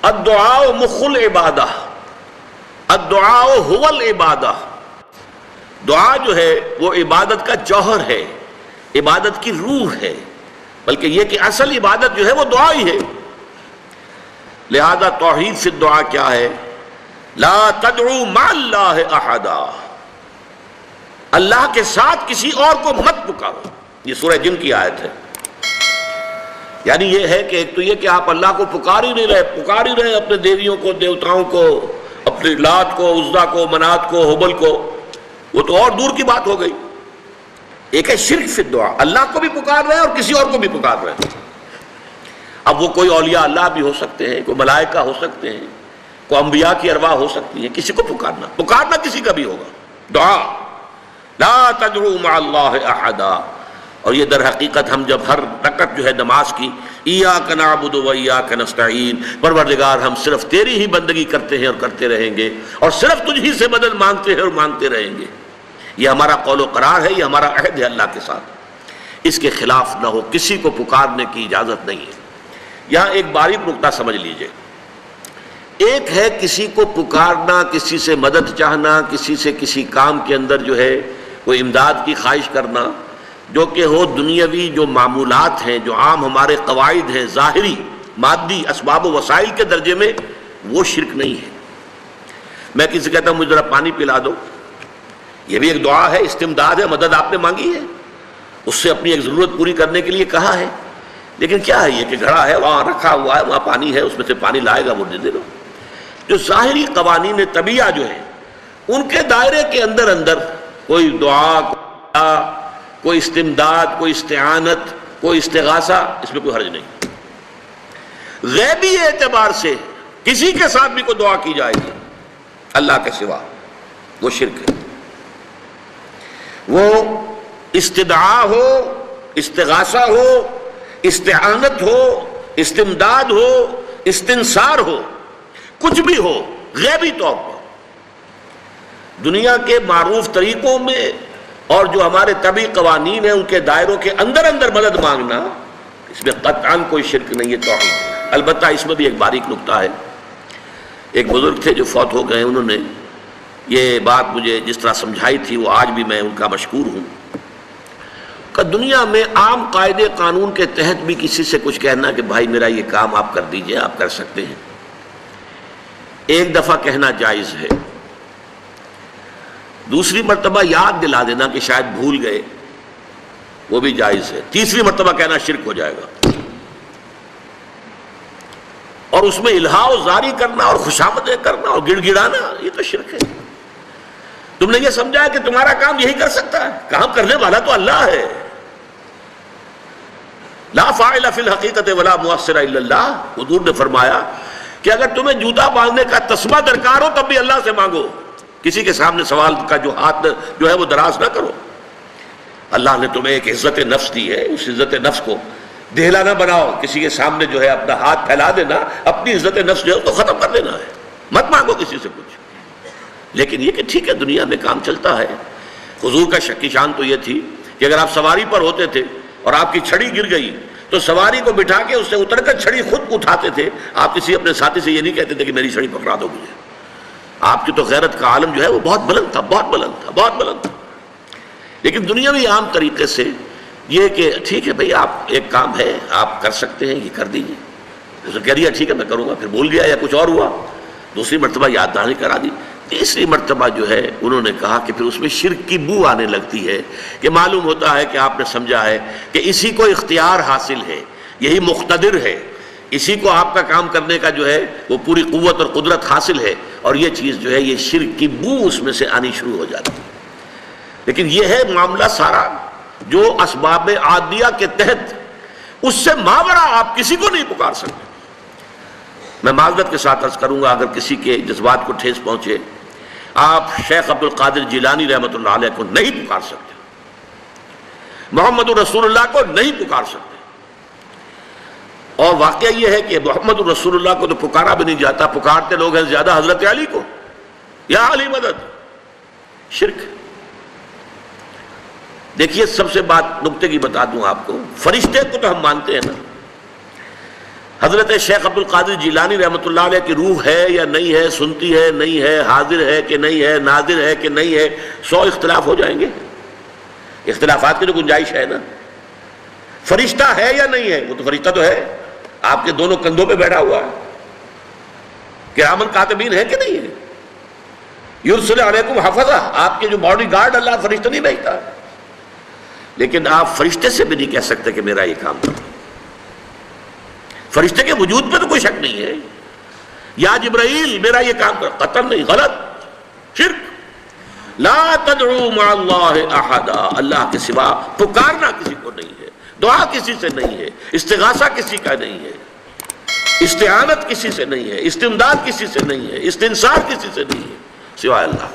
الدعاء مخ العبادہ، الدعاء هو العبادہ، دعا جو ہے وہ عبادت کا جوہر ہے، عبادت کی روح ہے، بلکہ یہ کہ اصل عبادت جو ہے وہ دعا ہی ہے۔ لہذا توحید فی الدعاء کیا ہے؟ لا تدعو مع اللہ احدا، اللہ کے ساتھ کسی اور کو مت پکارو۔ یہ سورہ جن کی آیت ہے۔ یعنی یہ ہے کہ ایک تو یہ کہ آپ اللہ کو پکار ہی نہیں رہے، پکار ہی رہے اپنے دیویوں کو، دیوتاؤں کو، اپنے لات کو، عزا کو، منات کو، حبل کو، وہ تو اور دور کی بات ہو گئی۔ ایک ہے شرک فی الدعاء، اللہ کو بھی پکار رہے ہیں اور کسی اور کو بھی پکار رہے ہیں۔ اب وہ کوئی اولیاء اللہ بھی ہو سکتے ہیں، کوئی ملائکہ ہو سکتے ہیں، کوئی انبیاء کی ارواح ہو سکتی ہیں، کسی کو پکارنا کسی کا بھی ہوگا۔ دعا لا تدعو مع اللہ احدا۔ اور یہ در حقیقت ہم جب ہر رکعت جو ہے نماز کی ایاک نعبد و ایاک نستعین، پروردگار ہم صرف تیری ہی بندگی کرتے ہیں اور کرتے رہیں گے، اور صرف تجھ ہی سے مدد مانگتے ہیں اور مانگتے رہیں گے، یہ ہمارا قول و قرار ہے، یہ ہمارا عہد ہے اللہ کے ساتھ، اس کے خلاف نہ ہو، کسی کو پکارنے کی اجازت نہیں ہے۔ یہاں ایک باریک نکتہ سمجھ لیجئے، ایک ہے کسی کو پکارنا، کسی سے مدد چاہنا، کسی سے کسی کام کے اندر جو ہے کوئی امداد کی خواہش کرنا، جو کہ ہو دنیاوی جو معمولات ہیں، جو عام ہمارے قواعد ہیں، ظاہری مادی اسباب و وسائل کے درجے میں، وہ شرک نہیں ہے۔ میں کسی کہتا ہوں مجھے ذرا پانی پلا دو، یہ بھی ایک دعا ہے، استمداد ہے، مدد آپ نے مانگی ہے، اس سے اپنی ایک ضرورت پوری کرنے کے لیے کہا ہے، لیکن کیا ہے یہ کہ گھڑا ہے، وہاں رکھا ہوا ہے، وہاں پانی ہے، اس میں سے پانی لائے گا وہ دے دو۔ جو ظاہری قوانین طبیعہ جو ہے ان کے دائرے کے اندر کوئی دعا، کوئی استمداد، کوئی استعانت، کوئی استغاثہ، اس میں کوئی حرج نہیں۔ غیبی اعتبار سے کسی کے ساتھ بھی کوئی دعا کی جائے گی اللہ کے سوا، وہ شرک ہے۔ وہ استدعا ہو، استغاثہ ہو، استعانت ہو، استمداد ہو، استنصار ہو، کچھ بھی ہو، غیبی طور پر دنیا کے معروف طریقوں میں اور جو ہمارے طبعی قوانین ہیں ان کے دائروں کے اندر مدد مانگنا، اس میں قطعاً کوئی شرک نہیں ہے، توحید ہے۔ البتہ اس میں بھی ایک باریک نکتہ ہے۔ ایک بزرگ تھے جو فوت ہو گئے، انہوں نے یہ بات مجھے جس طرح سمجھائی تھی وہ آج بھی میں ان کا مشکور ہوں کہ دنیا میں عام قاعدے قانون کے تحت بھی کسی سے کچھ کہنا کہ بھائی میرا یہ کام آپ کر دیجئے، آپ کر سکتے ہیں، ایک دفعہ کہنا جائز ہے، دوسری مرتبہ یاد دلا دینا کہ شاید بھول گئے، وہ بھی جائز ہے، تیسری مرتبہ کہنا شرک ہو جائے گا۔ اور اس میں الہا و زاری کرنا اور خوشامدیں کرنا اور گڑ گڑانا، یہ تو شرک ہے۔ تم نے یہ سمجھا ہے کہ تمہارا کام یہی کر سکتا ہے، کام کرنے والا تو اللہ ہے۔ لا فاعل فی الحقیقت ولا مؤثر الا اللہ، حضور نے فرمایا کہ اگر تمہیں جوتا باندھنے کا تسمہ درکار ہو تب بھی اللہ سے مانگو، کسی کے سامنے سوال کا جو ہاتھ جو ہے وہ دراز نہ کرو۔ اللہ نے تمہیں ایک عزت نفس دی ہے، اس عزت نفس کو دہلا نہ بناؤ، کسی کے سامنے جو ہے اپنا ہاتھ پھیلا دینا، اپنی عزت نفس جو ہے تو ختم کر دینا ہے، مت مانگو کسی سے کچھ۔ لیکن یہ کہ ٹھیک ہے دنیا میں کام چلتا ہے۔ حضور کا شکی شان تو یہ تھی کہ اگر آپ سواری پر ہوتے تھے اور آپ کی چھڑی گر گئی تو سواری کو بٹھا کے اس سے اتر کر چھڑی خود اٹھاتے تھے، آپ کسی اپنے ساتھی سے یہ نہیں کہتے تھے کہ میری چھڑی پکڑا دو مجھے۔ آپ کی تو غیرت کا عالم جو ہے وہ بہت بلند تھا، بہت بلند تھا، بہت بلند تھا۔ لیکن دنیاوی عام طریقے سے یہ کہ ٹھیک ہے بھئی آپ ایک کام ہے آپ کر سکتے ہیں، یہ کر دیجئے، اسے کہہ دیا ٹھیک ہے میں کروں گا، پھر بھول گیا یا کچھ اور ہوا، دوسری مرتبہ یاد دہانی کرا دی، تیسری مرتبہ جو ہے انہوں نے کہا کہ پھر اس میں شرک کی بو آنے لگتی ہے کہ معلوم ہوتا ہے کہ آپ نے سمجھا ہے کہ اسی کو اختیار حاصل ہے، یہی مقتدر ہے، اسی کو آپ کا کام کرنے کا جو ہے وہ پوری قوت اور قدرت حاصل ہے، اور یہ چیز جو ہے یہ شرک کی بو اس میں سے آنی شروع ہو جاتی ہے۔ لیکن یہ ہے معاملہ سارا جو اسباب عادیہ کے تحت، اس سے ماورا آپ کسی کو نہیں پکار سکتے۔ میں معذرت کے ساتھ عرض کروں گا اگر کسی کے جذبات کو ٹھیس پہنچے، آپ شیخ عبد القادر جیلانی رحمۃ اللہ علیہ کو نہیں پکار سکتے، محمد رسول اللہ کو نہیں پکار سکتے، اور واقعہ یہ ہے کہ محمد رسول اللہ کو تو پکارا بھی نہیں جاتا، پکارتے لوگ ہیں زیادہ حضرت علی کو، یا علی مدد، شرک۔ دیکھیے سب سے بات نکتے کی بتا دوں آپ کو، فرشتے کو تو ہم مانتے ہیں نا، حضرت شیخ عبد القادر جیلانی رحمۃ اللہ علیہ کی روح ہے یا نہیں ہے، سنتی ہے نہیں ہے، حاضر ہے کہ نہیں ہے، ناظر ہے کہ نہیں ہے، 100 اختلاف ہو جائیں گے. اختلافات کی تو گنجائش ہے نا. فرشتہ ہے یا نہیں ہے؟ وہ تو فرشتہ تو ہے، آپ کے دونوں کندھوں پہ بیٹھا ہوا ہے. کرامن کاتبین ہے کہ نہیں ہے؟ یرسل علیکم حفظہ، آپ کے جو باڈی گارڈ اللہ فرشتہ نہیں بھیجتا. لیکن آپ فرشتے سے بھی نہیں کہہ سکتے کہ میرا یہ کام کرو. فرشتے کے وجود پہ تو کوئی شک نہیں ہے. یا جبرائیل میرا یہ کام کرو، قطعاً نہیں، غلط، شرک. لا تدعو مع اللہ احدا، اللہ کے سوا پکارنا کسی کو نہیں ہے، دعا کسی سے نہیں ہے، استغاثہ کسی کا نہیں ہے، استعانت کسی سے نہیں ہے، استمداد کسی سے نہیں ہے، استنصار کسی سے نہیں ہے سوائے اللہ.